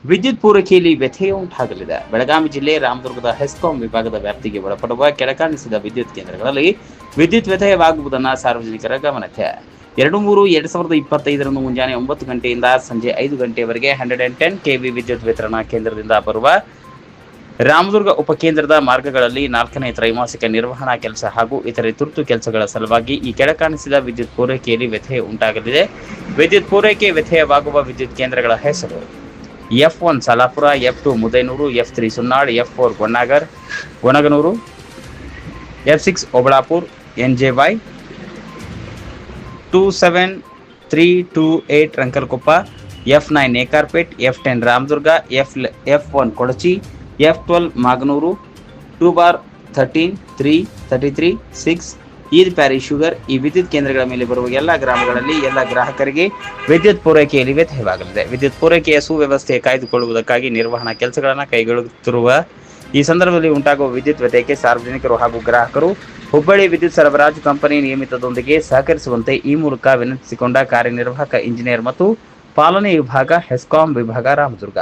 ವಿದ್ಯುತ್ ಪೂರೈಕೆಯಲ್ಲಿ ವ್ಯತ್ಯಯ ಉಂಟಾಗಲಿದೆ. ಬೆಳಗಾವಿ ಜಿಲ್ಲೆ ರಾಮದುರ್ಗದ ಹೆಸ್ಕಾಂ ವಿಭಾಗದ ವ್ಯಾಪ್ತಿಗೆ ಒಳಪಡುವ ಕೆಳಕಾಣಿಸಿದ ವಿದ್ಯುತ್ ಕೇಂದ್ರಗಳಲ್ಲಿ ವಿದ್ಯುತ್ ವ್ಯತ್ಯಯವಾಗುವುದನ್ನು ಸಾರ್ವಜನಿಕರ ಗಮನಕ್ಕೆ. 2/3/2025 ಮುಂಜಾನೆ 9 ಗಂಟೆಯಿಂದ ಸಂಜೆ 5 ಗಂಟೆಯವರೆಗೆ 110 ಕೆವಿ ವಿದ್ಯುತ್ ವಿತರಣಾ ಕೇಂದ್ರದಿಂದ ಬರುವ ರಾಮದುರ್ಗ ಉಪಕೇಂದ್ರದ ಮಾರ್ಗಗಳಲ್ಲಿ 4ನೇ ತ್ರೈಮಾಸಿಕ ನಿರ್ವಹಣಾ ಕೆಲಸ ಹಾಗೂ ಇತರೆ ತುರ್ತು ಕೆಲಸಗಳ ಸಲುವಾಗಿ ಈ ಕೆಳಕಾಣಿಸಿದ ವಿದ್ಯುತ್ ಪೂರೈಕೆಯಲ್ಲಿ ವ್ಯತ್ಯಯ ಉಂಟಾಗಲಿದೆ. ವಿದ್ಯುತ್ ಪೂರೈಕೆ ವ್ಯತ್ಯಯವಾಗುವ ವಿದ್ಯುತ್ ಕೇಂದ್ರಗಳ ಹೆಸರು: F1 Salapura, F2 Mudenuru, F3 Sunnal, F4 Gonaganuru, F6 Obalapur, NJY 27328 Rankalakoppa, F9 Nekarpet, F10 Ramadurga, F1 Kodachi, F12 Maganuru, 2/13 333 6 EID Parry sugar. ಈ ವಿದ್ಯುತ್ ಕೇಂದ್ರಗಳ ಮೇಲೆ ಬರುವ ಎಲ್ಲ ಗ್ರಾಮಗಳಲ್ಲಿ ಎಲ್ಲ ಗ್ರಾಹಕರಿಗೆ ವಿದ್ಯುತ್ ಪೂರೈಕೆಯಲ್ಲಿ ವ್ಯತ್ಯಯವಾಗಲಿದೆ. ವಿದ್ಯುತ್ ಪೂರೈಕೆಯ ಸುವ್ಯವಸ್ಥೆ ಕಾಯ್ದುಕೊಳ್ಳುವುದಕ್ಕಾಗಿ ನಿರ್ವಹಣಾ ಕೆಲಸಗಳನ್ನು ಕೈಗೊಳ್ಳುತ್ತಿರುವ ಈ ಸಂದರ್ಭದಲ್ಲಿ ಉಂಟಾಗುವ ವಿದ್ಯುತ್ ವ್ಯತ್ಯಯಕ್ಕೆ ಸಾರ್ವಜನಿಕರು ಹಾಗೂ ಗ್ರಾಹಕರು ಹುಬ್ಬಳ್ಳಿ ವಿದ್ಯುತ್ ಸರಬರಾಜು ಕಂಪನಿ ನಿಯಮಿತದೊಂದಿಗೆ ಸಹಕರಿಸುವಂತೆ ಈ ಮೂಲಕ ವಿನಂತಿಸಿಕೊಂಡ ಕಾರ್ಯನಿರ್ವಾಹಕ ಇಂಜಿನಿಯರ್ ಮತ್ತು ಪಾಲನೆ ವಿಭಾಗ, ಹೆಸ್ಕಾಂ ವಿಭಾಗ, ರಾಮದುರ್ಗ.